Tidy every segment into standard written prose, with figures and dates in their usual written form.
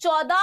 14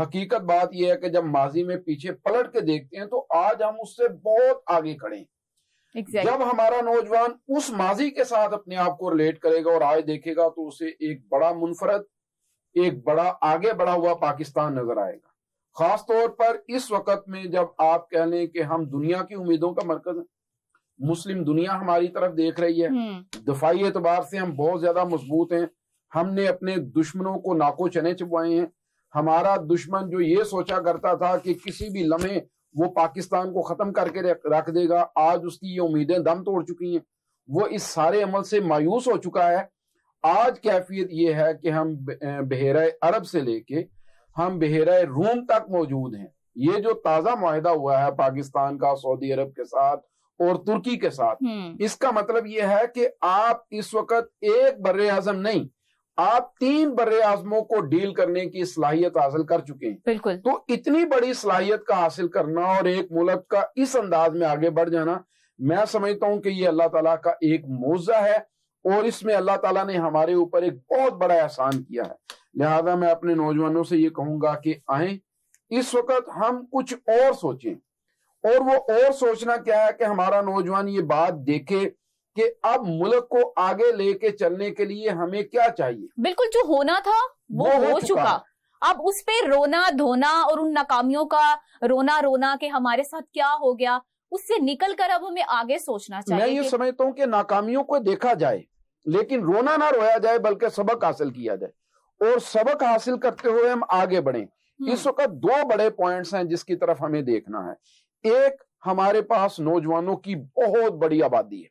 حقیقت بات یہ ہے کہ جب ماضی میں پیچھے پلٹ کے دیکھتے ہیں تو آج ہم اس سے بہت آگے کھڑے ہیں. جب ہمارا نوجوان اس ماضی کے ساتھ اپنے آپ کو ریلیٹ کرے گا اور آج دیکھے گا تو اسے ایک بڑا منفرد، ایک بڑا آگے بڑھا ہوا پاکستان نظر آئے گا. خاص طور پر اس وقت میں جب آپ کہہ لیں کہ ہم دنیا کی امیدوں کا مرکز ہیں، مسلم دنیا ہماری طرف دیکھ رہی ہے، دفاعی اعتبار سے ہم بہت زیادہ مضبوط ہیں، ہم نے اپنے دشمنوں کو ناکو چنے چبوائے ہیں. ہمارا دشمن جو یہ سوچا کرتا تھا کہ کسی بھی لمحے وہ پاکستان کو ختم کر کے رکھ دے گا، آج اس کی یہ امیدیں دم توڑ چکی ہیں، وہ اس سارے عمل سے مایوس ہو چکا ہے. آج کیفیت یہ ہے کہ ہم بحیرہ عرب سے لے کے ہم بحیرہ روم تک موجود ہیں. یہ جو تازہ معاہدہ ہوا ہے پاکستان کا سعودی عرب کے ساتھ اور ترکی کے ساتھ، اس کا مطلب یہ ہے کہ آپ اس وقت ایک بر اعظم نہیں، آپ 3 بر اعظموں کو ڈیل کرنے کی صلاحیت حاصل کر چکے ہیں. بالکل. تو اتنی بڑی صلاحیت کا حاصل کرنا اور ایک ملک کا اس انداز میں آگے بڑھ جانا، میں سمجھتا ہوں کہ یہ اللہ تعالیٰ کا ایک معجزہ ہے اور اس میں اللہ تعالیٰ نے ہمارے اوپر ایک بہت بڑا احسان کیا ہے. لہذا میں اپنے نوجوانوں سے یہ کہوں گا کہ آئیں اس وقت ہم کچھ اور سوچیں، اور وہ اور سوچنا کیا ہے کہ ہمارا نوجوان یہ بات دیکھے کہ اب ملک کو آگے لے کے چلنے کے لیے ہمیں کیا چاہیے. بالکل، جو ہونا تھا وہ ہو چکا. اب اس پہ رونا دھونا اور ان ناکامیوں کا رونا کہ ہمارے ساتھ کیا ہو گیا، اس سے نکل کر اب ہمیں آگے سوچنا چاہیے. میں یہ سمجھتا ہوں کہ ناکامیوں کو دیکھا جائے لیکن رونا نہ رویا جائے، بلکہ سبق حاصل کیا جائے اور سبق حاصل کرتے ہوئے ہم آگے بڑھیں. اس وقت 2 بڑے پوائنٹس ہیں جس کی طرف ہمیں دیکھنا ہے. ایک، ہمارے پاس نوجوانوں کی بہت بڑی آبادی ہے.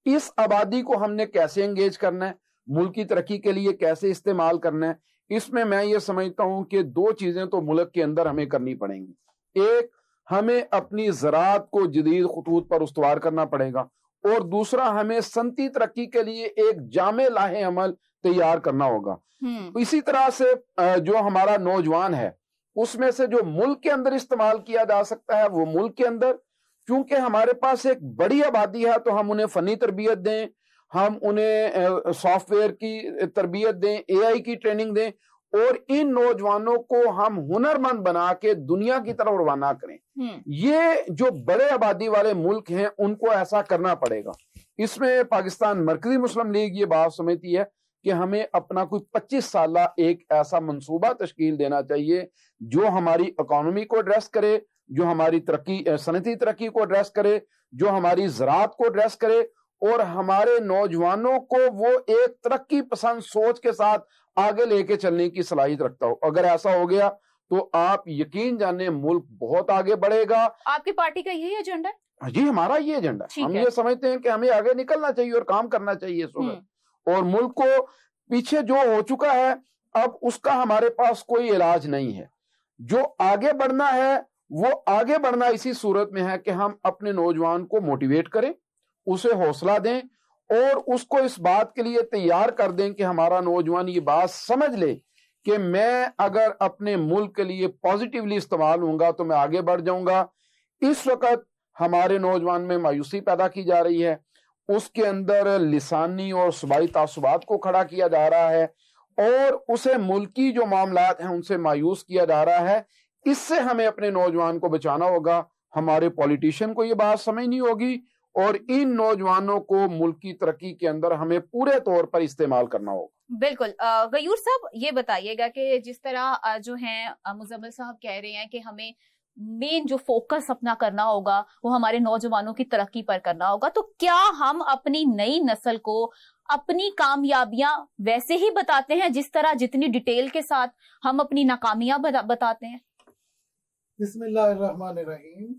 اس آبادی کو ہم نے کیسے انگیج کرنا ہے، ملک کی ترقی کے لیے کیسے استعمال کرنا ہے. اس میں یہ سمجھتا ہوں کہ 2 چیزیں تو ملک کے اندر ہمیں کرنی پڑیں گی. ایک، ہمیں اپنی زراعت کو جدید خطوط پر استوار کرنا پڑے گا، اور دوسرا، ہمیں صنعتی ترقی کے لیے ایک جامع لاہ عمل تیار کرنا ہوگا. اسی طرح سے جو ہمارا نوجوان ہے اس میں سے جو ملک کے اندر استعمال کیا جا سکتا ہے وہ ملک کے اندر، کیونکہ ہمارے پاس ایک بڑی آبادی ہے تو ہم انہیں فنی تربیت دیں، ہم انہیں سافٹ ویئر کی تربیت دیں، AI کی ٹریننگ دیں، اور ان نوجوانوں کو ہم ہنرمند بنا کے دنیا کی طرف روانہ کریں. یہ جو بڑے آبادی والے ملک ہیں ان کو ایسا کرنا پڑے گا. اس میں پاکستان مرکزی مسلم لیگ یہ بات سمجھتی ہے کہ ہمیں اپنا کوئی 25 سالہ ایک ایسا منصوبہ تشکیل دینا چاہیے جو ہماری اکانومی کو ایڈریس کرے، جو ہماری صنعتی ترقی کو ایڈریس کرے، جو ہماری زراعت کو ایڈریس کرے، اور ہمارے نوجوانوں کو وہ ایک ترقی پسند سوچ کے ساتھ آگے لے کے چلنے کی صلاحیت رکھتا ہو. اگر ایسا ہو گیا تو آپ یقین جانیں ملک بہت آگے بڑھے گا. آپ کی پارٹی کا یہی ایجنڈا ہے؟ جی، ہمارا یہ ایجنڈا. ہم یہ سمجھتے ہیں کہ ہمیں آگے نکلنا چاہیے اور کام کرنا چاہیے اس وقت. اور ملک کو پیچھے جو ہو چکا ہے اب اس کا ہمارے پاس کوئی علاج نہیں ہے. جو آگے بڑھنا ہے وہ آگے بڑھنا اسی صورت میں ہے کہ ہم اپنے نوجوان کو موٹیویٹ کریں، اسے حوصلہ دیں، اور اس کو اس بات کے لیے تیار کر دیں کہ ہمارا نوجوان یہ بات سمجھ لے کہ میں اگر اپنے ملک کے لیے پازیٹیولی استعمال ہوں گا تو میں آگے بڑھ جاؤں گا. اس وقت ہمارے نوجوان میں مایوسی پیدا کی جا رہی ہے، اس کے اندر لسانی اور صوبائی تعصبات کو کھڑا کیا جا رہا ہے، اور اسے ملکی جو معاملات ہیں ان سے مایوس کیا جا رہا ہے. اس سے ہمیں اپنے نوجوان کو بچانا ہوگا. ہمارے پولیٹیشین کو یہ بات سمجھنی ہوگی اور ان نوجوانوں کو ملک کی ترقی کے اندر ہمیں پورے طور پر استعمال کرنا ہوگا. بالکل. غیور صاحب یہ بتائیے گا کہ جس طرح جو ہیں مزمل صاحب کہہ رہے ہیں کہ ہمیں مین جو فوکس اپنا کرنا ہوگا وہ ہمارے نوجوانوں کی ترقی پر کرنا ہوگا، تو کیا ہم اپنی نئی نسل کو اپنی کامیابیاں ویسے ہی بتاتے ہیں جس طرح جتنی ڈیٹیل کے ساتھ ہم اپنی ناکامیاں بتاتے ہیں؟ بسم اللہ الرحمن الرحیم.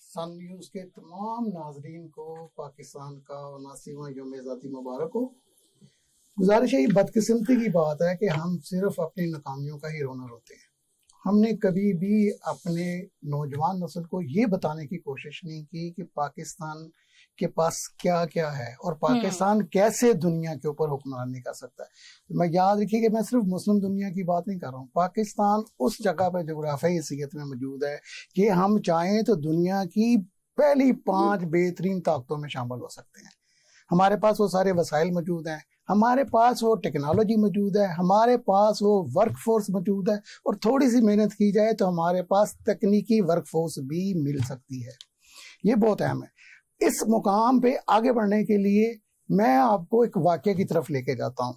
سن نیوز کے تمام ناظرین کو پاکستان کا 79واں یوم آزادی مبارک ہو. گزارش ہے، یہ بدقسمتی کی بات ہے کہ ہم صرف اپنی ناکامیوں کا ہی رونا روتے ہیں. ہم نے کبھی بھی اپنے نوجوان نسل کو یہ بتانے کی کوشش نہیں کی کہ پاکستان کے پاس کیا کیا ہے اور پاکستان کیسے دنیا کے اوپر حکمرانی کر سکتا ہے. میں یاد رکھیے کہ میں صرف مسلم دنیا کی بات نہیں کر رہا ہوں. پاکستان اس جگہ پہ جغرافیائی حیثیت میں موجود ہے کہ ہم چاہیں تو دنیا کی پہلی 5 بہترین طاقتوں میں شامل ہو سکتے ہیں. ہمارے پاس وہ سارے وسائل موجود ہیں، ہمارے پاس وہ ٹیکنالوجی موجود ہے, ہمارے پاس وہ ورک فورس موجود ہے, اور تھوڑی سی محنت کی جائے تو ہمارے پاس تکنیکی ورک فورس بھی مل سکتی ہے. یہ بہت اہم ہے. اس مقام پہ آگے بڑھنے کے لیے میں آپ کو ایک واقعے کی طرف لے کے جاتا ہوں.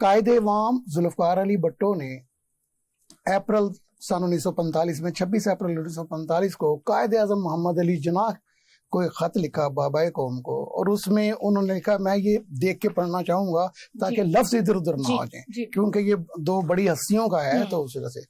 قائد عوام ذوالفقار علی بھٹو نے اپریل سن 1945 میں 26 اپریل 1945 کو قائد اعظم محمد علی جناح کو ایک خط لکھا بابائے قوم کو, اور اس میں انہوں نے لکھا, میں یہ دیکھ کے پڑھنا چاہوں گا تاکہ لفظ ادھر ادھر نہ ہو جائیں, کیونکہ یہ دو بڑی ہستیوں کا ہے, تو اس وجہ سے.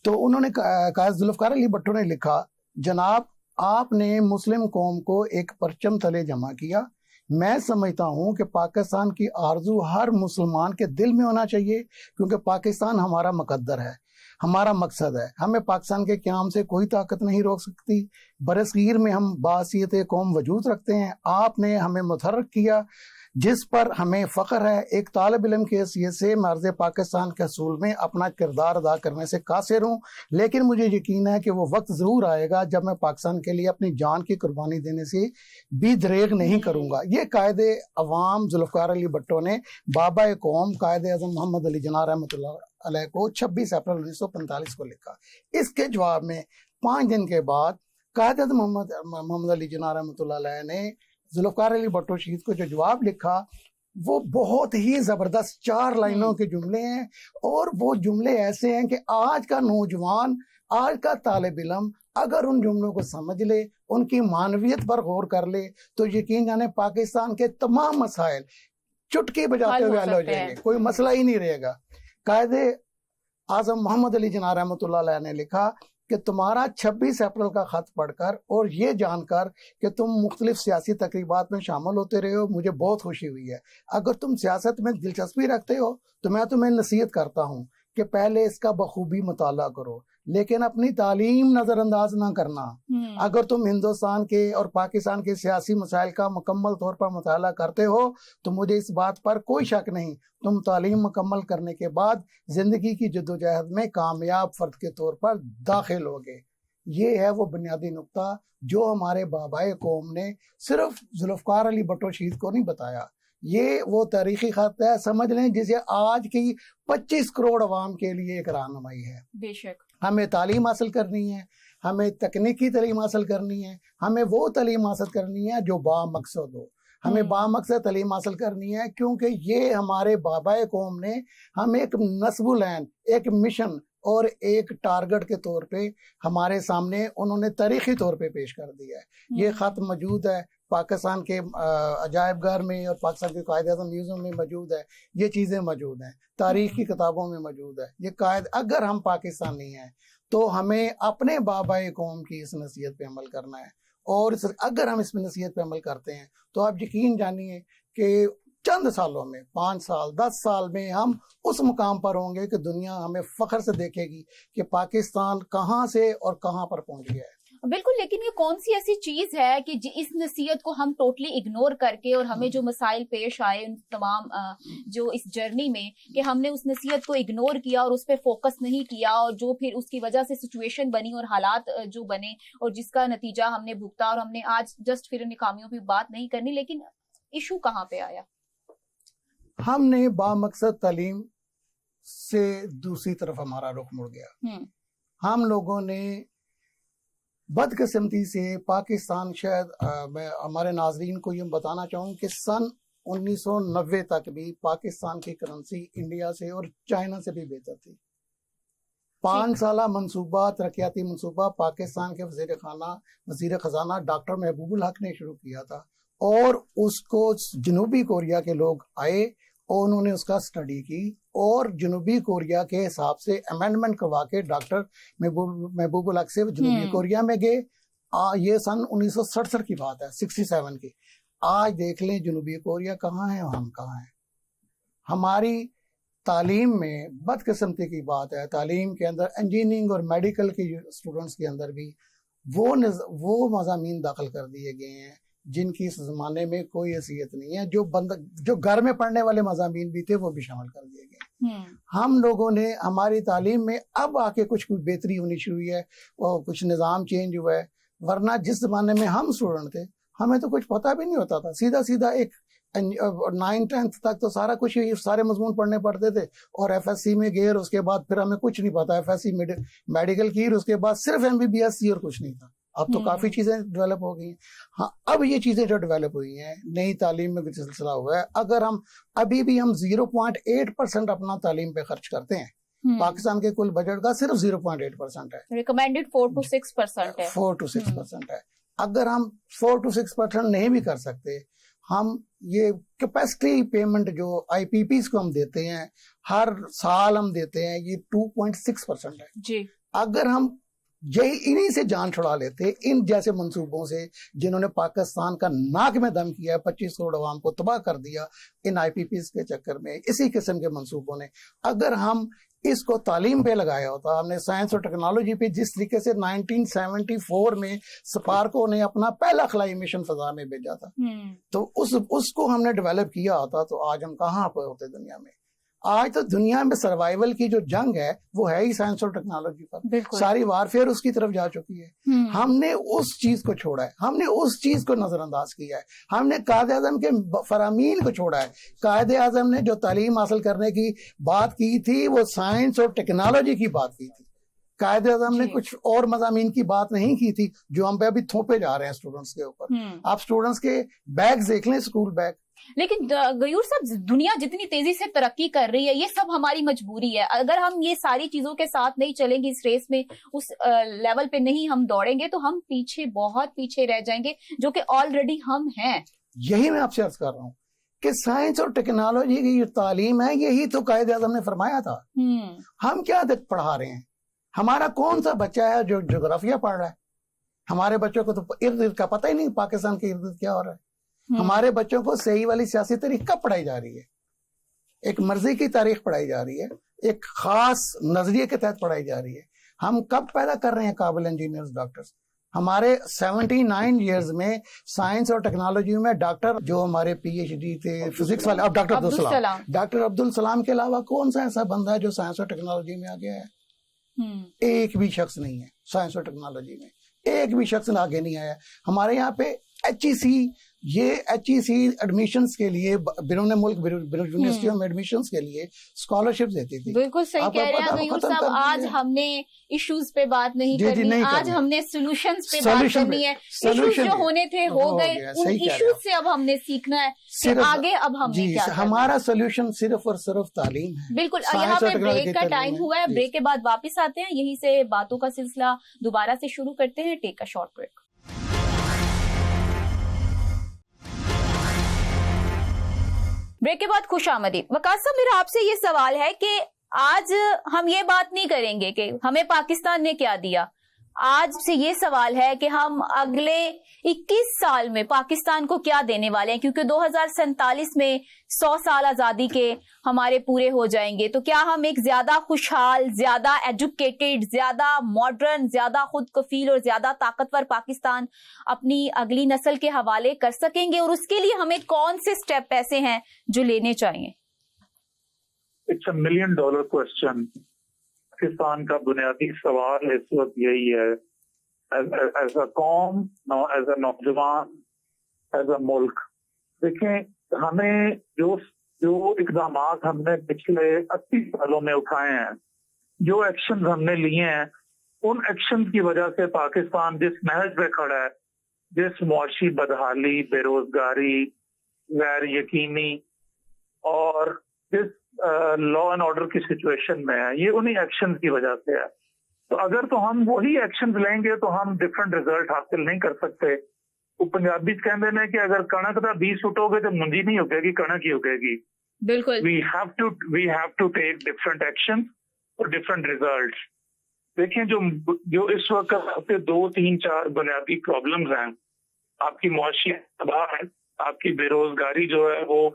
تو انہوں نے قائد ذوالفقار علی بھٹو نے لکھا, جناب آپ نے مسلم قوم کو ایک پرچم تلے جمع کیا. میں سمجھتا ہوں کہ پاکستان کی آرزو ہر مسلمان کے دل میں ہونا چاہیے, کیونکہ پاکستان ہمارا مقدر ہے, ہمارا مقصد ہے. ہمیں پاکستان کے قیام سے کوئی طاقت نہیں روک سکتی. برصغیر میں ہم باحثیت قوم وجود رکھتے ہیں. آپ نے ہمیں متحرک کیا جس پر ہمیں فخر ہے. ایک طالب علم کی حیثیت سے میں عرض پاکستان کے حصول میں اپنا کردار ادا کرنے سے قاصر ہوں, لیکن مجھے یقین ہے کہ وہ وقت ضرور آئے گا جب میں پاکستان کے لیے اپنی جان کی قربانی دینے سے بھی دریغ نہیں کروں گا. یہ قائد عوام ذوالفقار علی بھٹو نے بابا قوم قائد اعظم محمد علی جناح رحمۃ اللہ علیہ کو 26 اپریل 1945 کو لکھا. اس کے جواب میں 5 دن کے بعد قائد اعظم محمد علی جناح رحمۃ اللہ علیہ نے ذوالفقار علی بھٹو شہید کو جو جواب لکھا, وہ بہت ہی زبردست 4 لائنوں کے جملے ہیں, اور وہ جملے ایسے ہیں کہ آج کا نوجوان, آج کا طالب علم اگر ان جملوں کو سمجھ لے, ان کی معنویت پر غور کر لے, تو یقین جانے پاکستان کے تمام مسائل چٹکی بجاتے ہوئے حل ہو جائیں گے, کوئی مسئلہ ہی نہیں رہے گا. قائد اعظم محمد علی جناح رحمۃ اللہ علیہ نے لکھا کہ تمہارا 26 اپریل کا خط پڑھ کر اور یہ جان کر کہ تم مختلف سیاسی تقریبات میں شامل ہوتے رہے ہو, مجھے بہت خوشی ہوئی ہے. اگر تم سیاست میں دلچسپی رکھتے ہو تو میں تمہیں نصیحت کرتا ہوں کہ پہلے اس کا بخوبی مطالعہ کرو, لیکن اپنی تعلیم نظر انداز نہ کرنا. اگر تم ہندوستان کے اور پاکستان کے سیاسی مسائل کا مکمل طور پر مطالعہ کرتے ہو تو مجھے اس بات پر کوئی شک نہیں, تم تعلیم مکمل کرنے کے بعد زندگی کی جدوجہد میں کامیاب فرد کے طور پر داخل ہوگے. یہ ہے وہ بنیادی نقطہ جو ہمارے بابائے قوم نے صرف ذوالفقار علی بھٹو شہید کو نہیں بتایا. یہ وہ تاریخی خط ہے, سمجھ لیں, جسے آج کی 25 کروڑ عوام کے لیے ایک رہنمائی ہے. بے شک ہمیں تعلیم حاصل کرنی ہے, ہمیں تکنیکی تعلیم حاصل کرنی ہے, ہمیں وہ تعلیم حاصل کرنی ہے جو با مقصد ہو. ہمیں با مقصد تعلیم حاصل کرنی ہے, کیونکہ یہ ہمارے بابائے قوم نے ہمیں ایک نصب العین, ایک مشن اور ایک ٹارگٹ کے طور پہ ہمارے سامنے انہوں نے تاریخی طور پہ پیش کر دیا ہے. یہ خط موجود ہے پاکستان کے عجائب گھر میں اور پاکستان کے قائد اعظم میوزیم میں موجود ہے. یہ چیزیں موجود ہیں, تاریخ کی کتابوں میں موجود ہے. یہ قائد, اگر ہم پاکستانی ہیں تو ہمیں اپنے بابائے قوم کی اس نصیحت پہ عمل کرنا ہے, اور اگر ہم اس نصیحت پہ عمل کرتے ہیں تو آپ یقین جانیے کہ چند سالوں میں, 5 سال 10 سال میں ہم اس مقام پر ہوں گے کہ دنیا ہمیں فخر سے دیکھے گی کہ پاکستان کہاں سے اور کہاں پر پہنچ گیا ہے. بالکل, لیکن یہ کون سی ایسی چیز ہے کہ اس نصیحت کو ہم ٹوٹلی اگنور کر کے, اور ہمیں جو مسائل پیش آئے ان تمام جو اس جرنی میں, کہ ہم نے اس نصیحت کو اگنور کیا اور اس پہ فوکس نہیں کیا, اور جو پھر اس کی وجہ سے سچویشن بنی اور حالات جو بنے اور جس کا نتیجہ ہم نے بھگتا, اور ہم نے آج جسٹ پھر ان خامیوں پہ بات نہیں کرنی, لیکن ایشو کہاں پہ آیا؟ ہم نے با مقصد تعلیم سے دوسری طرف ہمارا رخ مڑ گیا. ہم لوگوں نے بدقسمتی سے پاکستان, شاید میں ہمارے ناظرین کو یہ بتانا چاہوں کہ سن 1990 تک بھی پاکستان کی کرنسی انڈیا سے اور چائنا سے بھی بہتر تھی. 5 سالہ منصوبہ, ترقیاتی منصوبہ پاکستان کے وزیر خزانہ ڈاکٹر محبوب الحق نے شروع کیا تھا, اور اس کو جنوبی کوریا کے لوگ آئے اور انہوں نے اس کا سٹڈی کی, اور جنوبی کوریا کے حساب سے امینڈمنٹ کروا کے ڈاکٹر محبوب الحق سے جنوبی کوریا میں گئے. یہ سن 1967 کی بات ہے, 67 کی. آج دیکھ لیں جنوبی کوریا کہاں ہے اور ہم کہاں ہیں. ہماری تعلیم میں بدقسمتی کی بات ہے, تعلیم کے اندر انجینئرنگ اور میڈیکل کے اسٹوڈنٹس کے اندر بھی وہ مضامین داخل کر دیے گئے ہیں جن کی اس زمانے میں کوئی حیثیت نہیں ہے. جو گھر میں پڑھنے والے مضامین بھی تھے وہ بھی شامل کر دیے گئے. ہم لوگوں نے ہماری تعلیم میں اب آ کے کچھ بہتری ہونی شروع ہوئی ہے, اور کچھ نظام چینج ہوا ہے, ورنہ جس زمانے میں ہم اسٹوڈنٹ تھے ہمیں تو کچھ پتہ بھی نہیں ہوتا تھا. سیدھا ایک 9th-10th تک تو سارا کچھ یہ سارے مضمون پڑھنے پڑتے تھے, اور ایف ایس سی میں گئے, اور اس کے بعد پھر ہمیں کچھ نہیں پتا, ایف ایس سی میڈیکل کی, اور اس کے بعد صرف MBBS سی اور کچھ نہیں تھا. اب تو کافی چیزیں ڈیولپ ہو گئی ہیں. ہاں, اب یہ چیزیں جو ڈیولپ ہوئی ہیں, نئی تعلیم میں کچھ سلسلہ ہوا ہے. اگر ہم ابھی بھی ہم 0.8% اپنا تعلیم پہ خرچ کرتے ہیں, پاکستان کے کل بجٹ کا صرف 0.8% ہے, ریکمینڈڈ 4 to 6% ہے. 4 to 6% ہے. اگر ہم 4 to 6% نہیں بھی کر سکتے, ہم یہ کیپیسٹی پیمنٹ جو IPPs کو ہم دیتے ہیں, ہر سال ہم دیتے ہیں, یہ 2.6% ہے. جی, اگر ہم انہی سے جان چھڑا لیتے, ان جیسے منصوبوں سے جنہوں نے پاکستان کا ناک میں دم کیا ہے, 25 کروڑ عوام کو تباہ کر دیا ان IPPs کے چکر میں, اسی قسم کے منصوبوں نے, اگر ہم اس کو تعلیم پہ لگایا ہوتا, ہم نے سائنس اور ٹیکنالوجی پہ, جس طریقے سے 1974 میں سپارکو نے اپنا پہلا خلائی مشن فضا میں بھیجا تھا, تو اس کو ہم نے ڈیولپ کیا ہوتا, تو آج ہم کہاں پہ ہوتے دنیا میں. آج تو دنیا میں سروائیول کی جو جنگ ہے وہ ہے ہی سائنس اور ٹیکنالوجی پر, ساری وارفیئر اس کی طرف جا چکی ہے. ہم نے اس چیز کو چھوڑا ہے, ہم نے اس چیز کو نظر انداز کیا ہے, ہم نے قائد اعظم کے فرامین کو چھوڑا ہے. قائد اعظم نے جو تعلیم حاصل کرنے کی بات کی تھی وہ سائنس اور ٹیکنالوجی کی بات کی تھی. قائد اعظم نے کچھ اور مضامین کی بات نہیں کی تھی جو ہم پہ ابھی تھوپے جا رہے ہیں اسٹوڈنٹس کے اوپر. آپ اسٹوڈنٹس کے بیگ دیکھ لیں, اسکول بیگ. لیکن غیور صاحب, دنیا جتنی تیزی سے ترقی کر رہی ہے, یہ سب ہماری مجبوری ہے. اگر ہم یہ ساری چیزوں کے ساتھ نہیں چلیں گے, اس ریس میں اس لیول پہ نہیں ہم دوڑیں گے, تو ہم پیچھے, بہت پیچھے رہ جائیں گے, جو کہ آلریڈی ہم ہیں. یہی میں آپ سے عرض کر رہا ہوں کہ سائنس اور ٹیکنالوجی کی جو تعلیم ہے, یہی تو قائد اعظم نے فرمایا تھا. ہم کیا پڑھا رہے ہیں؟ ہمارا کون سا بچہ ہے جو جغرافیہ پڑھ رہا ہے؟ ہمارے بچوں کو تو ارد گرد کا پتہ ہی نہیں پاکستان کے ارد گرد کیا ہو رہا ہے. ہمارے بچوں کو صحیح والی سیاسی تاریخ کب پڑھائی جا رہی ہے؟ ایک مرضی کی تاریخ پڑھائی جا رہی ہے, ایک خاص نظریے کے تحت پڑھائی جا رہی ہے. ہم کب پیدا کر رہے ہیں قابل انجینئرز, ڈاکٹرز؟ ہمارے 79 ایئرز میں سائنس اور ٹیکنالوجی میں ڈاکٹر جو ہمارے PhD تھے فزکس والے, اب ڈاکٹر عبدالسلام, ڈاکٹر عبدالسلام کے علاوہ کون سا ایسا بندہ ہے جو سائنس اور ٹیکنالوجی میں آگے ہے؟ ایک بھی شخص نہیں ہے سائنس اور ٹیکنالوجی میں, ایک بھی شخص آگے نہیں آیا. ہمارے یہاں پہ HEC ایڈمیشنز کے لیے بیرون ملک یونیورسٹیوں میں ایڈمیشنز کے لیے اسکالرشپ دیتی تھی. بالکل صحیح کہہ رہے ہیں غیور صاحب. آج ہم نے ایشوز پہ بات نہیں کرنی, آج ہم نے سولوشنز پہ بات کرنی ہے. ایشوز جو ہونے تھے ہو گئے, ان ایشوز سے اب ہم نے سیکھنا ہے کہ آگے اب ہم نے کیا کرنا ہے. ہمارا سولوشن صرف اور صرف تعلیم ہے. بالکل. یہاں پہ بریک کا ٹائم ہوا ہے, بریک کے بعد واپس آتے ہیں, یہیں سے باتوں کا سلسلہ دوبارہ سے شروع کرتے ہیں. ٹیک اے شارٹ بریک. بریک کے بعد خوش آمدید. وقاص صاحب, میرا آپ سے یہ سوال ہے کہ آج ہم یہ بات نہیں کریں گے کہ ہمیں پاکستان نے کیا دیا. آج سے یہ سوال ہے کہ ہم اگلے 21 سال میں پاکستان کو کیا دینے والے ہیں, کیونکہ 2047 میں 100 سال آزادی کے ہمارے پورے ہو جائیں گے. تو کیا ہم ایک زیادہ خوشحال, زیادہ ایجوکیٹڈ, زیادہ ماڈرن, زیادہ خود کفیل اور زیادہ طاقتور پاکستان اپنی اگلی نسل کے حوالے کر سکیں گے, اور اس کے لیے ہمیں کون سے سٹیپ ایسے ہیں جو لینے چاہیے؟ It's a $1 million question. Pakistan کا بنیادی سوال اس وقت یہی ہے, ایز اے قوم, ایز اے نوجوان, ایز اے ملک. دیکھیں, ہمیں جو اقدامات ہم نے پچھلے 80 سالوں میں اٹھائے ہیں, جو ایکشن ہم نے لیے ہیں, ان ایکشن کی وجہ سے پاکستان جس نہج پہ کھڑا ہے, جس معاشی بدحالی, بے روزگاری, غیر یقینی اور جس لا اینڈ آرڈر کی سچویشن میں ہے, یہ انہی ایکشن کی وجہ سے ہے. تو اگر تو ہم وہی ایکشن لیں گے تو ہم ڈفرنٹ ریزلٹ حاصل نہیں کر سکتے. وہ پنجابی کہتے ہیں کہ اگر کنک کا بیج سٹو گے تو منجی نہیں اگے گی, کنک ہی اگے گی. بالکل. We have to take different action اور ڈفرنٹ ریزلٹ. دیکھیں, جو اس وقت آپ کے 2, 3, 4 بنیادی پرابلمز ہیں. آپ کی معاشی تباہ ہے, آپ کی بے روزگاری جو ہے وہ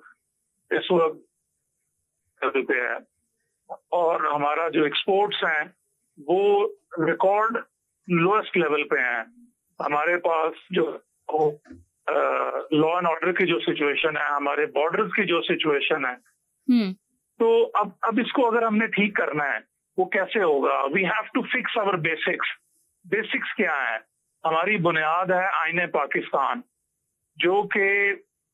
اس وقت پہ ہے, اور ہمارا جو ایکسپورٹس ہیں وہ ریکارڈ لوئسٹ لیول پہ ہیں. ہمارے پاس جو لا اینڈ آرڈر کی جو سچویشن ہے, ہمارے بارڈرز کی جو سچویشن ہے, تو اب اس کو اگر ہم نے ٹھیک کرنا ہے وہ کیسے ہوگا؟ We have to fix our basics. Basics کیا ہے؟ ہماری بنیاد ہے آئین پاکستان, جو کہ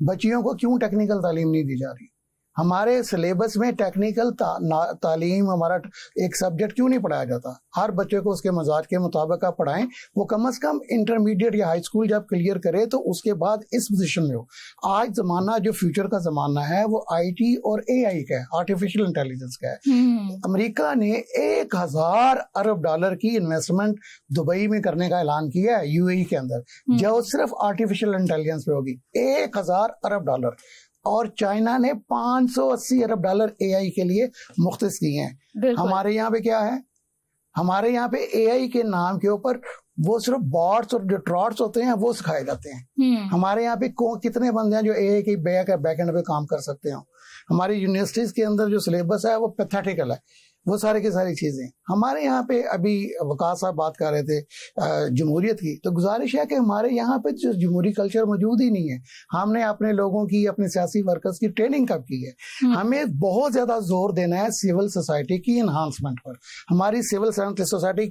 بچیوں کو کیوں ٹیکنیکل تعلیم نہیں دی جا رہی؟ ہمارے سلیبس میں ٹیکنیکل تعلیم ہمارا ایک سبجیکٹ کیوں نہیں پڑھایا جاتا؟ ہر بچے کو اس کے مزاج کے مطابق آپ پڑھائیں، وہ کم از کم انٹرمیڈیٹ یا ہائی اسکول جب کلیئر کرے تو اس کے بعد اس پوزیشن میں ہو۔ آج زمانہ جو فیوچر کا زمانہ ہے وہ آئی ٹی اور اے آئی کا ہے، آرٹیفیشل انٹیلیجنس کا ہے۔ امریکہ نے 1000 ارب ڈالر کی انویسٹمنٹ دبئی میں کرنے کا اعلان کیا ہے، یو اے ای کے اندر، جو صرف آرٹیفیشل انٹیلیجنس پہ ہوگی، 1000 ارب ڈالر۔ اور چائنا نے 580 ارب ڈالر اے آئی کے لیے مختص کیے ہیں۔ ہمارے یہاں پہ کیا ہے؟ ہمارے یہاں پہ اے آئی کے نام کے اوپر وہ صرف بارڈس اور جو ٹراٹس ہوتے ہیں وہ سکھائے جاتے ہیں۔ ہمارے یہاں پہ کتنے بندے ہیں جو اے آئی کی بیک اینڈ پہ کام کر سکتے ہیں؟ ہماری یونیورسٹیز کے اندر جو سلیبس ہے وہ پیتھیٹیکل ہے، وہ سارے کی ساری چیزیں۔ ہمارے یہاں پہ ابھی وقاص صاحب بات کر رہے تھے جمہوریت کی، تو گزارش ہے کہ ہمارے یہاں پہ جو جمہوری کلچر موجود ہی نہیں ہے۔ ہم نے اپنے لوگوں کی، اپنے سیاسی ورکرز کی ٹریننگ کب کی ہے؟ ہمیں بہت زیادہ زور دینا ہے سول سوسائٹی کی انہانسمنٹ پر۔ ہماری سول سوسائٹی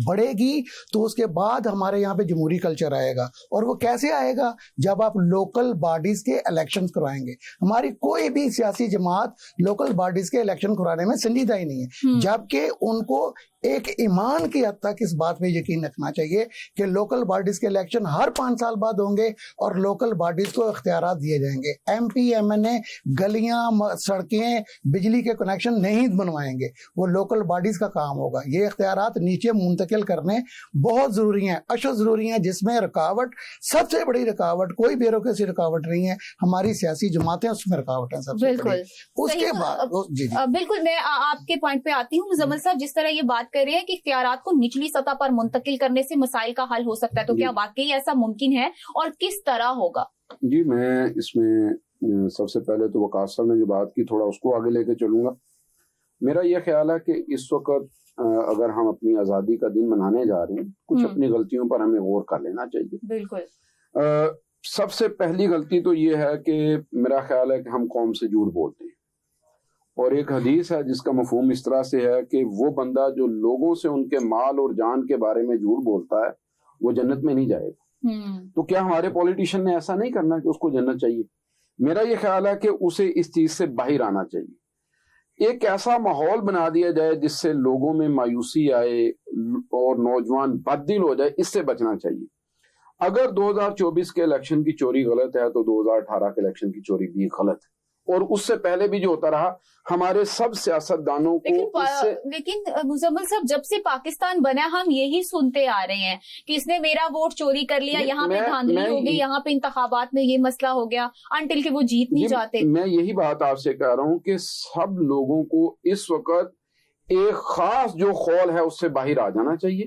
بڑھے گی تو اس کے بعد ہمارے یہاں پہ جمہوری کلچر آئے گا۔ اور وہ کیسے آئے گا؟ جب آپ لوکل باڈیز کے الیکشن کروائیں گے۔ ہماری کوئی بھی سیاسی جماعت لوکل باڈیز کے الیکشن کرانے میں سنجیدہ ہی نہیں ہے، جبکہ ان کو ایک ایمان کی حد تک اس بات پہ یقین رکھنا چاہیے کہ لوکل باڈیز کے الیکشن ہر 5 سال بعد ہوں گے اور لوکل باڈیز کو اختیارات دیے جائیں گے۔ ایم پی ایم این اے گلیاں، سڑکیں، بجلی کے کنیکشن نہیں بنوائیں گے، وہ لوکل باڈیز کا کام ہوگا۔ یہ اختیارات نیچے منتقل کرنے بہت ضروری ہیں، اشد ضروری ہیں، جس میں رکاوٹ، سب سے بڑی رکاوٹ، کوئی بیوروکریسی رکاوٹ نہیں ہے، ہماری سیاسی جماعتیں اس میں رکاوٹ ہیں سب سے بڑی۔ اس کے بعد بالکل میں آپ کے پوائنٹ پہ آتی ہوں مزمل صاحب، جس طرح یہ بات کر رہے ہیں کہ اختیارات کو نچلی سطح پر منتقل کرنے سے مسائل کا حل ہو سکتا ہے، تو کیا واقعی ایسا ممکن ہے اور کس طرح ہوگا؟ جی، میں اس میں سب سے پہلے تو وقاص صاحب نے جو بات کی تھوڑا اس کو آگے لے کے چلوں گا۔ میرا یہ خیال ہے کہ اس وقت اگر ہم اپنی آزادی کا دن منانے جا رہے ہیں، کچھ اپنی غلطیوں پر ہمیں غور کر لینا چاہیے۔ بالکل، سب سے پہلی غلطی تو یہ ہے کہ میرا خیال ہے کہ ہم قوم سے جھوٹ بولتے ہیں، اور ایک حدیث ہے جس کا مفہوم اس طرح سے ہے کہ وہ بندہ جو لوگوں سے ان کے مال اور جان کے بارے میں جھوٹ بولتا ہے وہ جنت میں نہیں جائے گا۔ تو کیا ہمارے پولیٹیشین نے ایسا نہیں کرنا کہ اس کو جنت چاہیے؟ میرا یہ خیال ہے کہ اسے اس چیز سے باہر آنا چاہیے، ایک ایسا ماحول بنا دیا جائے جس سے لوگوں میں مایوسی آئے اور نوجوان بد دل ہو جائے، اس سے بچنا چاہیے۔ اگر 2024 کے الیکشن کی چوری غلط ہے تو 2018 کے الیکشن کی چوری بھی غلط ہے، اور اس سے پہلے بھی جو ہوتا رہا ہمارے سب سیاستدانوں کو۔ لیکن مزمل صاحب، جب سے پاکستان بنا ہم یہی سنتے آ رہے ہیں کہ اس نے میرا ووٹ چوری کر لیا، یہاں پہ دھاندلی ہو گئی، یہاں پہ انتخابات میں یہ مسئلہ ہو گیا، انٹل کہ وہ جیت نہیں جاتے۔ میں یہی بات آپ سے کہہ رہا ہوں کہ سب لوگوں کو اس وقت ایک خاص جو خول ہے اس سے باہر آ جانا چاہیے،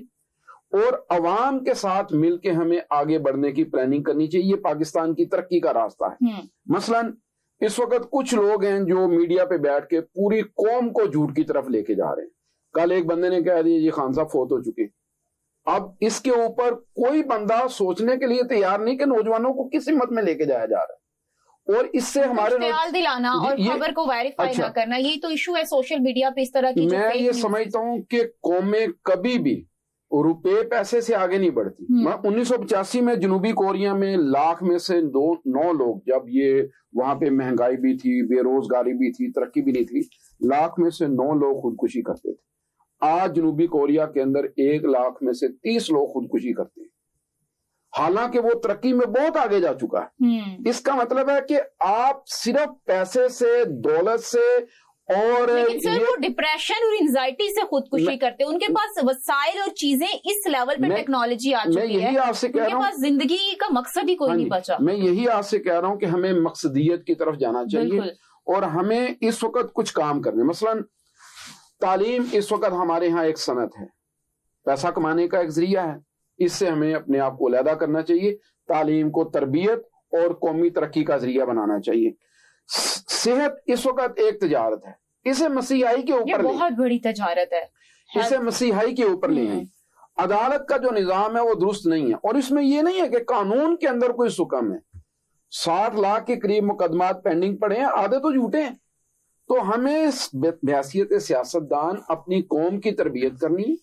اور عوام کے ساتھ مل کے ہمیں آگے بڑھنے کی پلاننگ کرنی چاہیے۔ یہ پاکستان کی ترقی کا راستہ ہے۔ مثلاً اس وقت کچھ لوگ ہیں جو میڈیا پہ بیٹھ کے پوری قوم کو جھوٹ کی طرف لے کے جا رہے ہیں۔ کل ایک بندے نے کہہ دیا جی خان صاحب فوت ہو چکے، اب اس کے اوپر کوئی بندہ سوچنے کے لیے تیار نہیں کہ نوجوانوں کو کس ہمت میں لے کے جایا جا رہا ہے، اور اس سے ہمارے خیال دلانا اور خبر کو ویریفائی نہ کرنا، یہی تو ایشو ہے سوشل میڈیا پہ اس طرح کی۔ میں یہ سمجھتا ہوں کہ قومیں کبھی بھی روپے پیسے سے آگے نہیں بڑھتی۔ 1985 میں جنوبی کوریا میں 1,00,000 میں سے 9 لوگ، جب یہ وہاں پہ مہنگائی بھی تھی، بے روزگاری بھی تھی، ترقی بھی نہیں تھی، 1,00,000 میں سے 9 لوگ خودکشی کرتے تھے۔ آج جنوبی کوریا کے اندر 1,00,000 میں سے 30 لوگ خودکشی کرتے ہیں، حالانکہ وہ ترقی میں بہت آگے جا چکا ہے۔ اس کا مطلب ہے کہ آپ صرف پیسے سے، دولت سے، اور سر وہ ڈپریشن اور انزائٹی سے خودکشی کرتے ہیں، ان کے پاس وسائل اور چیزیں اس لیول پہ ٹیکنالوجی آ چکی ہے، ان کے پاس زندگی کا مقصد ہی کوئی نہیں بچا۔ میں یہی آپ سے کہہ رہا ہوں کہ ہمیں مقصدیت کی طرف جانا چاہیے، اور ہمیں اس وقت کچھ کام کرنے، مثلا تعلیم اس وقت ہمارے ہاں ایک صنعت ہے، پیسہ کمانے کا ایک ذریعہ ہے، اس سے ہمیں اپنے آپ کو علیحدہ کرنا چاہیے۔ تعلیم کو تربیت اور قومی ترقی کا ذریعہ بنانا چاہیے۔ صحت اس وقت ایک تجارت ہے، اسے مسیحائی کے اوپر لیں، بہت بڑی تجارت ہے، اسے مسیحائی کے اوپر لے آئیں۔ عدالت کا جو نظام ہے وہ درست نہیں ہے، اور اس میں یہ نہیں ہے کہ قانون کے اندر کوئی سکم ہے۔ 60 لاکھ کے قریب مقدمات پینڈنگ پڑے ہیں، آدھے تو جھوٹے ہیں۔ تو ہمیں بحیثیت سیاستدان اپنی قوم کی تربیت کرنی ہے،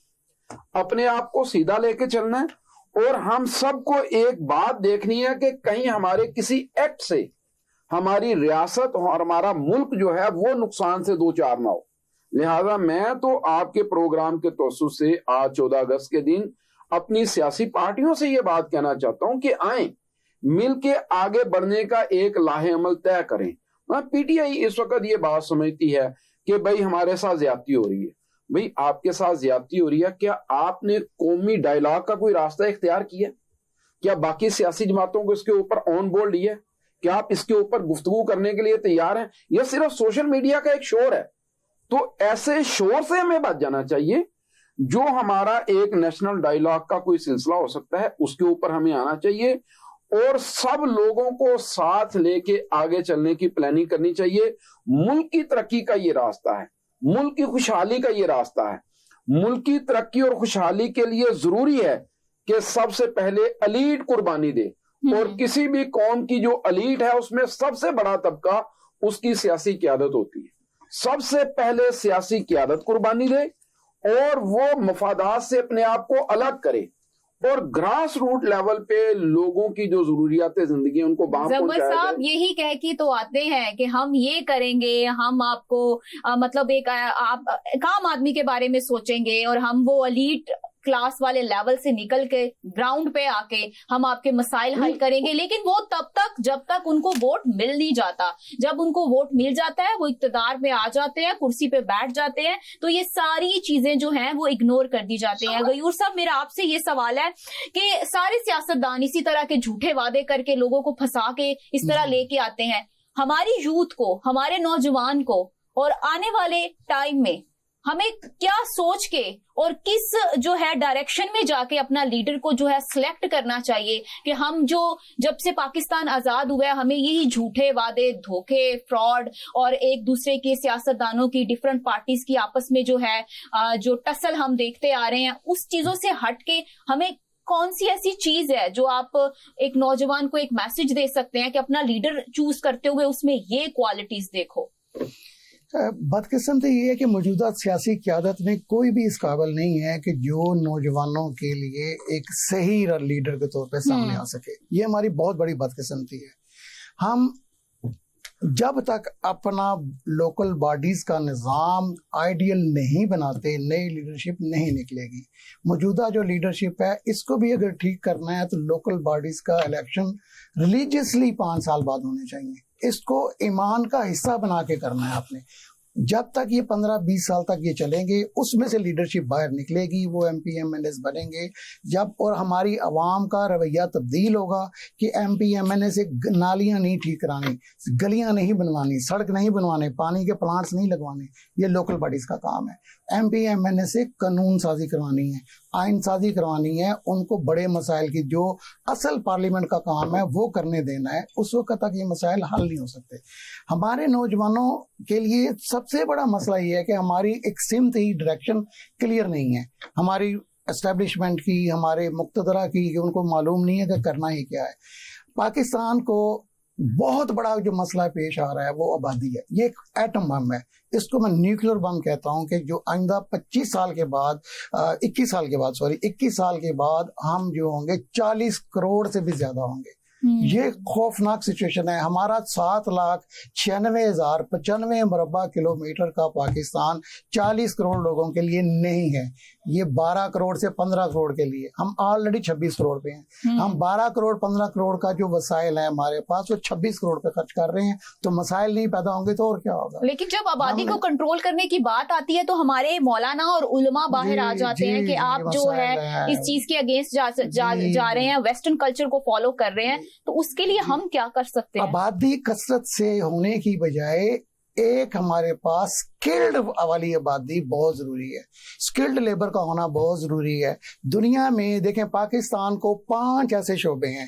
اپنے آپ کو سیدھا لے کے چلنا ہے، اور ہم سب کو ایک بات دیکھنی ہے کہ کہیں ہمارے کسی ایکٹ سے ہماری ریاست اور ہمارا ملک جو ہے وہ نقصان سے دو چار نہ ہو. لہذا میں تو آپ کے پروگرام کے توسط سے آج 14 اگست کے دن اپنی سیاسی پارٹیوں سے یہ بات کہنا چاہتا ہوں کہ آئیں مل کے آگے بڑھنے کا ایک لاہ عمل طے کریں. پی ٹی آئی اس وقت یہ بات سمجھتی ہے کہ بھائی ہمارے ساتھ زیادتی ہو رہی ہے. بھئی آپ کے ساتھ زیادتی ہو رہی ہے, کیا آپ نے قومی ڈائیلاگ کا کوئی راستہ اختیار کیا؟ کیا باقی سیاسی جماعتوں کو اس کے اوپر آن بورڈ لیا؟ کیا آپ اس کے اوپر گفتگو کرنے کے لیے تیار ہیں؟ یہ صرف سوشل میڈیا کا ایک شور ہے. تو ایسے شور سے ہمیں بچ جانا چاہیے. جو ہمارا ایک نیشنل ڈائیلاگ کا کوئی سلسلہ ہو سکتا ہے اس کے اوپر ہمیں آنا چاہیے اور سب لوگوں کو ساتھ لے کے آگے چلنے کی پلاننگ کرنی چاہیے. ملک کی ترقی کا یہ راستہ ہے, ملک کی خوشحالی کا یہ راستہ ہے. ملک کی ترقی اور خوشحالی کے لیے ضروری ہے کہ سب سے پہلے الیٹ قربانی دے, اور کسی بھی قوم کی جو الیٹ ہے اس میں سب سے بڑا طبقہ اس کی سیاسی قیادت ہوتی ہے. سب سے پہلے سیاسی قیادت قربانی دے اور وہ مفادات سے اپنے آپ کو الگ کرے اور گراس روٹ لیول پہ لوگوں کی جو ضروریات زندگی ان کو وہاں زمر صاحب یہی کہہ کے تو آتے ہیں کہ ہم یہ کریں گے, ہم آپ کو مطلب ایک عام آدمی کے بارے میں سوچیں گے اور ہم وہ الیٹ کلاس والے لیول سے نکل کے گراؤنڈ پہ آ کے ہم آپ کے مسائل حل کریں گے. لیکن وہ تب تک جب تک ان کو ووٹ مل نہیں جاتا. جب ان کو ووٹ مل جاتا ہے وہ اقتدار میں آ جاتے ہیں, کرسی پہ بیٹھ جاتے ہیں, تو یہ ساری چیزیں جو ہیں وہ اگنور کر دی جاتے ہیں. غیور صاحب میرا آپ سے یہ سوال ہے کہ سارے سیاستدان اسی طرح کے جھوٹے وعدے کر کے لوگوں کو پھنسا کے اس طرح لے کے آتے ہیں. ہماری یوتھ کو, ہمارے نوجوان کو اور آنے والے ٹائم میں ہمیں کیا سوچ کے اور کس جو ہے ڈائریکشن میں جا کے اپنا لیڈر کو جو ہے سلیکٹ کرنا چاہیے کہ ہم جو جب سے پاکستان آزاد ہوا ہے ہمیں یہی جھوٹے وعدے, دھوکے, فراڈ اور ایک دوسرے کے سیاستدانوں کی ڈفرنٹ پارٹیز کی آپس میں جو ہے جو ٹسل ہم دیکھتے آ رہے ہیں, اس چیزوں سے ہٹ کے ہمیں کون سی ایسی چیز ہے جو آپ ایک نوجوان کو ایک میسج دے سکتے ہیں کہ اپنا لیڈر چوز کرتے ہوئے اس میں یہ کوالٹیز دیکھو؟ بدقسمتی یہ ہے کہ موجودہ سیاسی قیادت میں کوئی بھی اس قابل نہیں ہے کہ جو نوجوانوں کے لیے ایک صحیح لیڈر کے طور پہ سامنے آ سکے. یہ ہماری بہت بڑی بدقسمتی ہے. ہم جب تک اپنا لوکل باڈیز کا نظام آئیڈیل نہیں بناتے نئی لیڈرشپ نہیں نکلے گی. موجودہ جو لیڈرشپ ہے اس کو بھی اگر ٹھیک کرنا ہے تو لوکل باڈیز کا الیکشن ریلیجیسلی 5 سال بعد ہونے چاہیے. اس کو ایمان کا حصہ بنا کے کرنا ہے آپ نے. جب تک یہ 15-20 سال تک یہ چلیں گے اس میں سے لیڈرشپ باہر نکلے گی, وہ M P M N S بنیں گے جب, اور ہماری عوام کا رویہ تبدیل ہوگا کہ ایم پی ایم این اے سے نالیاں نہیں ٹھیک کرانی, گلیاں نہیں بنوانی, سڑک نہیں بنوانے, پانی کے پلانٹس نہیں لگوانے, یہ لوکل باڈیز کا کام ہے. ایم پی ایم این اے سے قانون سازی کروانی ہے, آئین سازی کروانی ہے, ان کو بڑے مسائل کی جو اصل پارلیمنٹ کا کام ہے وہ کرنے دینا ہے. اس وقت تک یہ مسائل حل نہیں ہو سکتے. ہمارے نوجوانوں کے لیے سب سے بڑا مسئلہ یہ ہے کہ ہماری ایک سمت ہی ڈائریکشن کلیئر نہیں ہے, ہماری اسٹیبلشمنٹ کی, ہمارے مقتدرہ کی, کہ ان کو معلوم نہیں ہے کہ کرنا ہی کیا ہے. پاکستان کو بہت بڑا جو مسئلہ پیش آ رہا ہے وہ آبادی ہے. یہ ایک ایٹم بم ہے, اس کو میں نیوکلیر بم کہتا ہوں, کہ جو آئندہ 21 سال کے بعد ہم جو ہوں گے 40 کروڑ سے بھی زیادہ ہوں گے. یہ خوفناک سچویشن ہے. ہمارا 7,96,095 مربع کلومیٹر کا پاکستان 40 کروڑ لوگوں کے لیے نہیں ہے. یہ 12 کروڑ سے 15 کروڑ کے لیے. ہم آلریڈی 26 کروڑ پہ ہیں. ہم 12 کروڑ 15 کروڑ کا جو وسائل ہے ہمارے پاس وہ 26 کروڑ پہ خرچ کر رہے ہیں, تو مسائل نہیں پیدا ہوں گے تو اور کیا ہوگا. لیکن جب آبادی کو کنٹرول کرنے کی بات آتی ہے تو ہمارے مولانا اور علماء باہر آ جاتے ہیں کہ آپ جو ہے اس چیز کے اگینسٹ جا رہے ہیں, ویسٹرن کلچر کو فالو کر رہے ہیں, تو اس کے لیے ہم کیا کر سکتے ہیں؟ آبادی کثرت سے ہونے کی بجائے ایک ہمارے پاس سکلڈ والی آبادی بہت ضروری ہے. سکلڈ لیبر کا ہونا بہت ضروری ہے. دنیا میں دیکھیں پاکستان کو 5 ایسے شعبے ہیں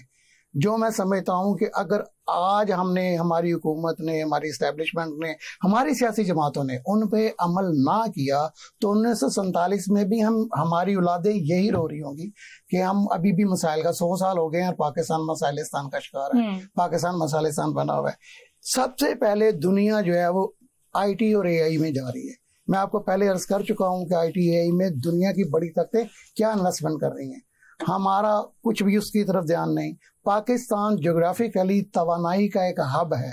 جو میں سمجھتا ہوں کہ اگر آج ہم نے, ہماری حکومت نے, ہماری اسٹیبلشمنٹ نے, ہماری سیاسی جماعتوں نے ان پہ عمل نہ کیا تو 1947 میں بھی ہماری اولادیں یہی رو رہی ہوں گی کہ ہم ابھی بھی مسائل کا 100 سال ہو گئے ہیں اور پاکستان مسائلستان کا شکار ہے, پاکستان مسائلستان بنا ہوا ہے. سب سے پہلے دنیا جو ہے وہ آئی ٹی اور اے آئی میں جا رہی ہے. میں آپ کو پہلے عرض کر چکا ہوں کہ آئی ٹی اے آئی میں دنیا کی بڑی طاقتیں کیا انویسٹمنٹ کر رہی ہیں, ہمارا کچھ بھی اس کی طرف دھیان نہیں. پاکستان جغرافیکلی توانائی کا ایک ہب ہے,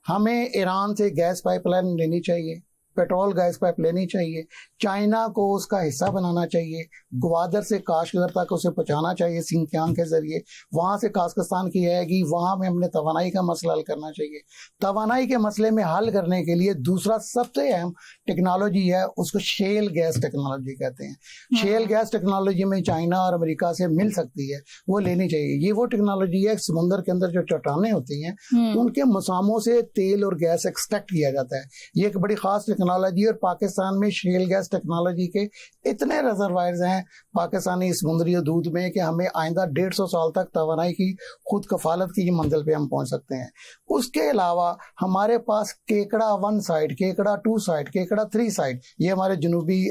ہمیں ایران سے گیس پائپ لائن لینی چاہیے, پیٹرول گیس پائپ لینی چاہیے, چائنا کو اس کا حصہ بنانا چاہیے, گوادر سے کاشغر تک اسے پہنچانا چاہیے سنکیانگ کے ذریعے, وہاں سے قازقستان کی آئے گی, وہاں میں ہم نے توانائی کا مسئلہ حل کرنا چاہیے. توانائی کے مسئلے میں حل کرنے کے لیے دوسرا سب سے اہم ٹیکنالوجی ہے, اس کو شیل گیس ٹیکنالوجی کہتے ہیں. شیل گیس ٹیکنالوجی میں چائنا اور امریکہ سے مل سکتی ہے, وہ لینی چاہیے. یہ وہ ٹیکنالوجی ہے, سمندر کے اندر جو چٹانیں ہوتی ہیں ان کے مساموں سے تیل اور گیس ایکسٹریکٹ کیا جاتا ہے. یہ ایک بڑی خاص ٹیکنالوجی, اور پاکستان میں شیل گیس ٹیکنالوجی کے اتنے ریزروائرز ہیں پاکستانی سمندری حدود میں کہ ہمیں آئندہ 150 سال تک توانائی کی خود کفالت کی منزل پہ ہم پہنچ سکتے ہیں. اس کے علاوہ ہمارے پاس کیکڑا 1 سائٹ, کیکڑا 2 سائٹ, کیکڑا 3 سائٹ, یہ ہمارے جنوبی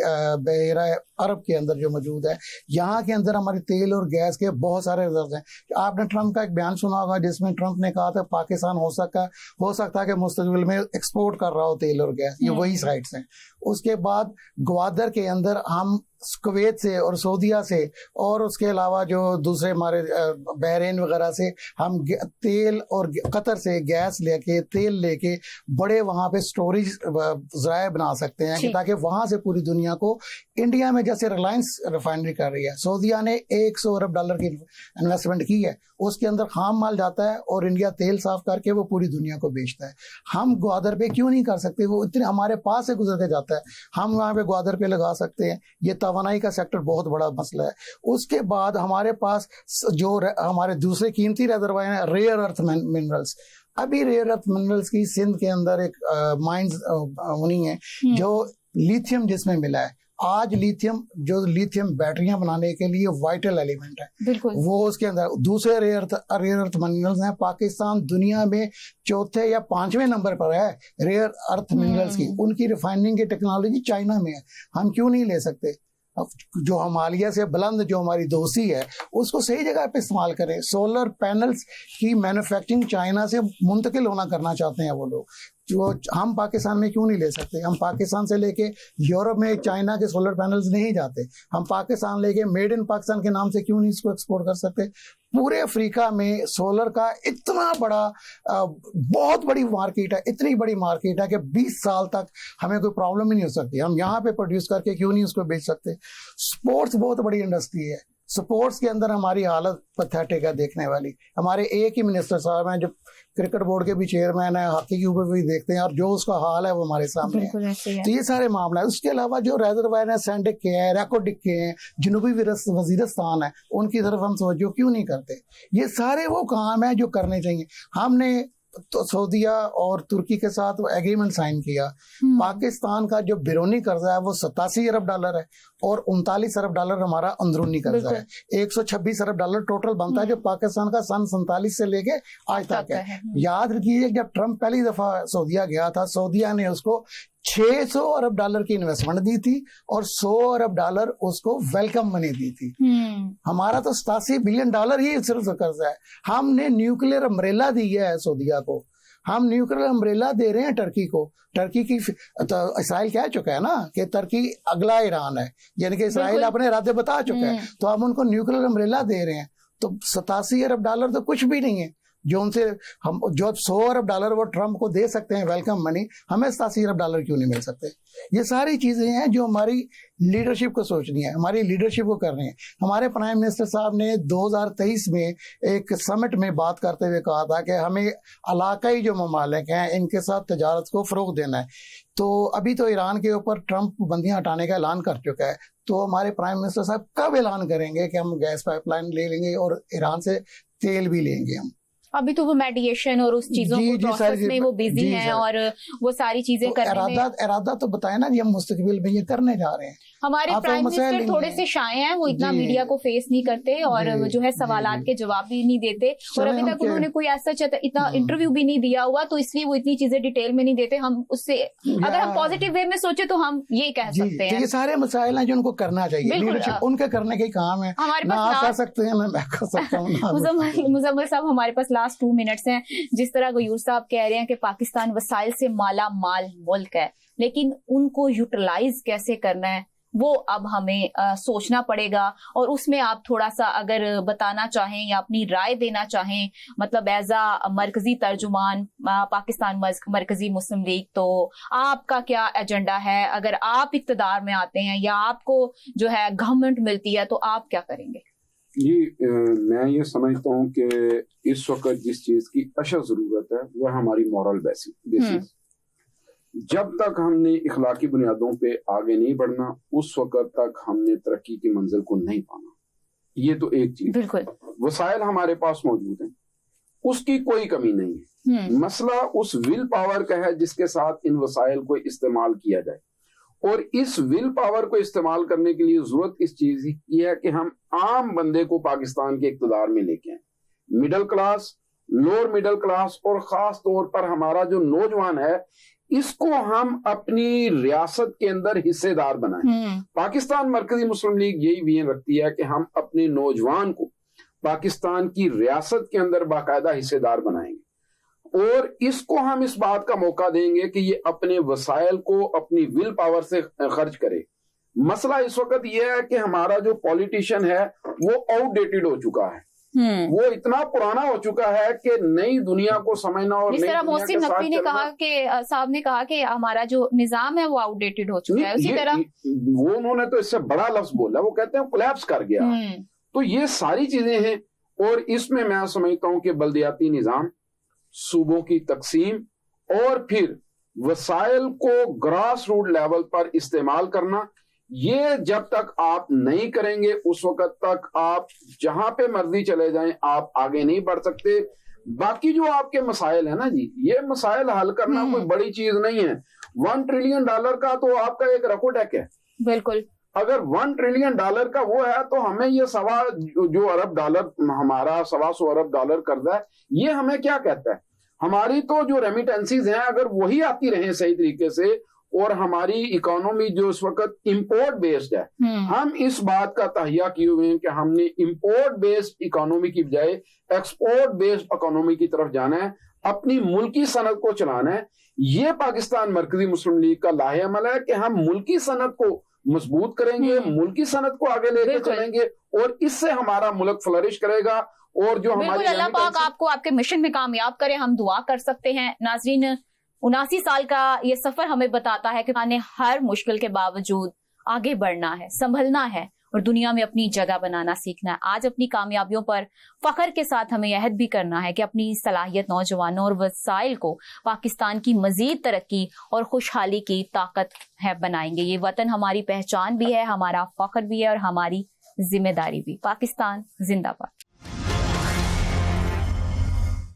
بحیرہ عرب کے اندر جو موجود ہے, یہاں کے اندر ہمارے تیل اور گیس کے بہت سارے ریزروائر ہیں. آپ نے ٹرمپ کا ایک بیان سنا ہوگا جس میں ٹرمپ نے کہا تھا پاکستان ہو سکتا ہے کہ مستقبل میں ایکسپورٹ کر رہا ہو تیل اور گیس. یہ وہی سائٹس ہیں. اس کے بعد گوادر کے اندر ہم کویت سے اور سعودیہ سے اور اس کے علاوہ جو دوسرے ہمارے بحرین وغیرہ سے ہم تیل اور قطر سے گیس لے کے تیل لے کے بڑے وہاں پہ سٹوریج ذرائع بنا سکتے ہیں کہ تاکہ وہاں سے پوری دنیا کو, انڈیا میں جیسے ریلائنس ریفائنری کر رہی ہے, سعودیہ نے $100 ارب کی انویسٹمنٹ کی ہے, اس کے اندر خام مال جاتا ہے اور انڈیا تیل صاف کر کے وہ پوری دنیا کو بیچتا ہے. ہم گوادر پہ کیوں نہیں کر سکتے؟ وہ اتنے ہمارے پاس سے گزر کے جاتا ہے, ہم وہاں پہ گوادر پہ لگا سکتے ہیں. یہ توانائی کا سیکٹر بہت بڑا مسئلہ ہے. اس کے بعد ہمارے پاس جو ہمارے دوسرے قیمتی ریزروائر ہیں ریئر ارتھ منرلز. ابھی ریئر ارتھ منرلز کی سندھ کے اندر ایک مائنز ہونی ہے جو لیتھیم جس میں ملا ہے. آج لیتھیم بیٹریاں بنانے کے لیے وائٹل ایلیمنٹ ہے, وہ اس کے اندر. دوسرے ریئر ارتھ منرلز ہیں. پاکستان دنیا میں 4 یا 5ویں نمبر پر ہے ریئر ارتھ منرلز کی. ان کی ریفائننگ کی ٹیکنالوجی چائنا میں ہے. ہم کیوں نہیں لے سکتے؟ جو ہمالیہ سے بلند جو ہماری دوستی ہے اس کو صحیح جگہ پہ استعمال کریں. سولر پینلز کی مینوفیکچرنگ چائنا سے منتقل ہونا کرنا چاہتے ہیں وہ لوگ, جو ہم پاکستان میں کیوں نہیں لے سکتے؟ ہم پاکستان سے لے کے یورپ میں چائنا کے سولر پینلز نہیں جاتے, ہم پاکستان لے کے میڈ ان پاکستان کے نام سے کیوں نہیں اس کو ایکسپورٹ کر سکتے؟ پورے افریقہ میں سولر کا اتنا بڑا بہت بڑی مارکیٹ ہے, اتنی بڑی مارکیٹ ہے کہ 20 سال تک ہمیں کوئی پرابلم ہی نہیں ہو سکتی. ہم یہاں پہ پروڈیوس کر کے کیوں نہیں اس کو بیچ سکتے؟ سپورٹس بہت بڑی انڈسٹری ہے. سپورٹس کے اندر ہماری حالت پتھیٹک ہے دیکھنے والی. ہمارے ایک ہی منسٹر صاحب ہیں جو کرکٹ بورڈ کے بھی چیئرمین ہیں, ہاکی کے اوپر بھی دیکھتے ہیں, اور جو اس کا حال ہے وہ ہمارے سامنے ہے. تو یہ سارے معاملہ ہے. اس کے علاوہ جو ریزروائر ہیں سینڈک کے ہیں, ریکوڈک کے ہیں, جنوبی وزیرستان ہے, ان کی طرف ہم توجہ کیوں نہیں کرتے؟ یہ سارے وہ کام ہیں جو کرنے چاہیے. ہم نے تو سعودیہ اور ترکی کے ساتھ ایگریمنٹ سائن کیا. پاکستان کا جو بیرونی قرضہ ہے وہ $87 ارب ہے اور $39 ارب ہمارا اندرونی قرضہ ہے. $126 ارب ٹوٹل بنتا ہے جو پاکستان کا سن 47 سے لے کے آج تک ہے. یاد رکھیے جب ٹرمپ پہلی دفعہ سعودیہ گیا تھا, سعودیہ نے اس کو $600 ارب کی انویسٹمنٹ دی تھی اور $100 ارب اس کو ویلکم منی دی تھی. ہمارا تو $87 بلین ہی صرف قرضہ ہے. ہم نے نیوکلیر امبریلا دی ہے سعودیہ کو, ہم نیوکلیر امبریلا دے رہے ہیں ٹرکی کو. ٹرکی کی اسرائیل کہہ چکا ہے نا کہ ترکی اگلا ایران ہے, یعنی کہ اسرائیل اپنے ارادے بتا چکا ہے, تو ہم ان کو نیوکلیر امبریلا دے رہے ہیں. تو $87 ارب تو کچھ بھی نہیں ہے جو ان سے ہم جو $100 ارب وہ ٹرمپ کو دے سکتے ہیں ویلکم منی, ہمیں $87 ارب کیوں نہیں مل سکتے؟ یہ ساری چیزیں ہیں جو ہماری لیڈرشپ کو سوچنی ہے, ہماری لیڈرشپ کو کرنی ہے. ہمارے پرائم منسٹر صاحب نے 2023 میں ایک سمٹ میں بات کرتے ہوئے کہا تھا کہ ہمیں علاقائی جو ممالک ہیں ان کے ساتھ تجارت کو فروغ دینا ہے. تو ابھی تو ایران کے اوپر ٹرمپ بندیاں ہٹانے کا اعلان کر چکا ہے, تو ہمارے پرائم منسٹر صاحب کب اعلان کریں گے کہ ہم گیس پائپ لائن لے لیں گے اور ایران سے تیل بھی لیں گے؟ ہم ابھی تو وہ میڈیشن اور اس چیزوں کو پروسیس میں وہ بیزی ہیں اور وہ ساری چیزیں کرنے میں. ارادہ تو بتائیں نا جی, ہم مستقبل میں یہ کرنے جا رہے ہیں. ہمارے پرائم منسٹر تھوڑے سے شائع ہیں, وہ اتنا میڈیا کو فیس نہیں کرتے اور جو ہے سوالات کے جواب بھی نہیں دیتے, اور ابھی تک انہوں نے کوئی ایسا اتنا انٹرویو بھی نہیں دیا ہوا, تو اس لیے وہ اتنی چیزیں ڈیٹیل میں نہیں دیتے. ہم اس سے اگر ہم پازیٹیو وے میں سوچے تو ہم یہ کہہ سکتے ہیں یہ سارے مسائل ہیں جو ان کو کرنا چاہیے, لیڈرشپ ان کے کرنے کے کام ہے. ہمارے پاس آ سکتے ہیں, میں کر سکتا ہوں. مزمل صاحب ہمارے پاس لاسٹ 2 منٹس ہیں. جس طرح غیور صاحب کہہ رہے ہیں کہ پاکستان وسائل سے مالا مال ملک ہے, لیکن ان کو یوٹیلائز کیسے کرنا ہے وہ اب ہمیں سوچنا پڑے گا. اور اس میں آپ تھوڑا سا اگر بتانا چاہیں یا اپنی رائے دینا چاہیں, مطلب ایز اے مرکزی ترجمان پاکستان مرکزی مسلم لیگ, تو آپ کا کیا ایجنڈا ہے؟ اگر آپ اقتدار میں آتے ہیں یا آپ کو جو ہے گورنمنٹ ملتی ہے تو آپ کیا کریں گے؟ جی میں یہ سمجھتا ہوں کہ اس وقت جس چیز کی اشد ضرورت ہے وہ ہماری مورل بیسس. جب تک ہم نے اخلاقی بنیادوں پہ آگے نہیں بڑھنا اس وقت تک ہم نے ترقی کی منزل کو نہیں پانا. یہ تو ایک چیز. بالکل. وسائل ہمارے پاس موجود ہیں, اس کی کوئی کمی نہیں ہے. مسئلہ اس ول پاور کا ہے جس کے ساتھ ان وسائل کو استعمال کیا جائے, اور اس ول پاور کو استعمال کرنے کے لیے ضرورت اس چیز کی ہے کہ ہم عام بندے کو پاکستان کے اقتدار میں لے کے آئیں. Middle class, lower middle class, اور خاص طور پر ہمارا جو نوجوان ہے اس کو ہم اپنی ریاست کے اندر حصے دار بنائیں. پاکستان مرکزی مسلم لیگ یہی وین رکھتی ہے کہ ہم اپنے نوجوان کو پاکستان کی ریاست کے اندر باقاعدہ حصے دار بنائیں گے, اور اس کو ہم اس بات کا موقع دیں گے کہ یہ اپنے وسائل کو اپنی ول پاور سے خرچ کرے. مسئلہ اس وقت یہ ہے کہ ہمارا جو پولیٹیشین ہے وہ آؤٹ ڈیٹڈ ہو چکا ہے, وہ اتنا پرانا ہو چکا ہے کہ نئی دنیا کو سمجھنا. اور جس طرح محسن نقوی نے کہا کہ صاحب نے کہا کہ ہمارا جو نظام ہے وہ آؤٹ ڈیٹڈ ہو چکا ہے, اسی طرح وہ انہوں نے تو اس سے بڑا لفظ بولا, وہ کہتے ہیں کولیپس کر گیا. تو یہ ساری چیزیں ہیں, اور اس میں سمجھتا ہوں کہ بلدیاتی نظام, صوبوں کی تقسیم, اور پھر وسائل کو گراس روٹ لیول پر استعمال کرنا, یہ جب تک آپ نہیں کریں گے اس وقت تک آپ جہاں پہ مرضی چلے جائیں آپ آگے نہیں بڑھ سکتے. باقی جو آپ کے مسائل ہیں نا جی, یہ مسائل حل کرنا کوئی بڑی چیز نہیں ہے. $1 ٹریلین کا تو آپ کا ایک رکو ٹیک ہے. بالکل. اگر $1 ٹریلین کا وہ ہے تو ہمیں یہ جو ارب ڈالر ہمارا $125 ارب قرضہ ہے, یہ ہمیں کیا کہتا ہے؟ ہماری تو جو ریمیٹنسیز ہیں اگر وہی آتی رہیں صحیح طریقے سے, اور ہماری اکانومی جو اس وقت امپورٹ بیسڈ ہے, ہم اس بات کا تہیہ کیے ہوئے ہیں کہ ہم نے امپورٹ بیسڈ اکانومی کی بجائے ایکسپورٹ بیسڈ اکانومی کی طرف جانا ہے, اپنی ملکی صنعت کو چلانا ہے. یہ پاکستان مرکزی مسلم لیگ کا لاہ عمل ہے کہ ہم ملکی صنعت کو مضبوط کریں گے, ملکی صنعت کو آگے لے کے چلیں گے, اور اس سے ہمارا ملک فلرش کرے گا. اور جو ہماری اللہ پاک آپ کو آپ کے مشن میں کامیاب کرے, ہم دعا کر سکتے ہیں. ناظرین, 79 سال کا یہ سفر ہمیں بتاتا ہے کہ ہمیں ہر مشکل کے باوجود آگے بڑھنا ہے, سنبھلنا ہے, اور دنیا میں اپنی جگہ بنانا سیکھنا ہے. آج اپنی کامیابیوں پر فخر کے ساتھ ہمیں عہد بھی کرنا ہے کہ اپنی صلاحیت نوجوانوں اور وسائل کو پاکستان کی مزید ترقی اور خوشحالی کی طاقت ہے بنائیں گے. یہ وطن ہماری پہچان بھی ہے, ہمارا فخر بھی ہے, اور ہماری ذمہ داری بھی. پاکستان زندہ باد.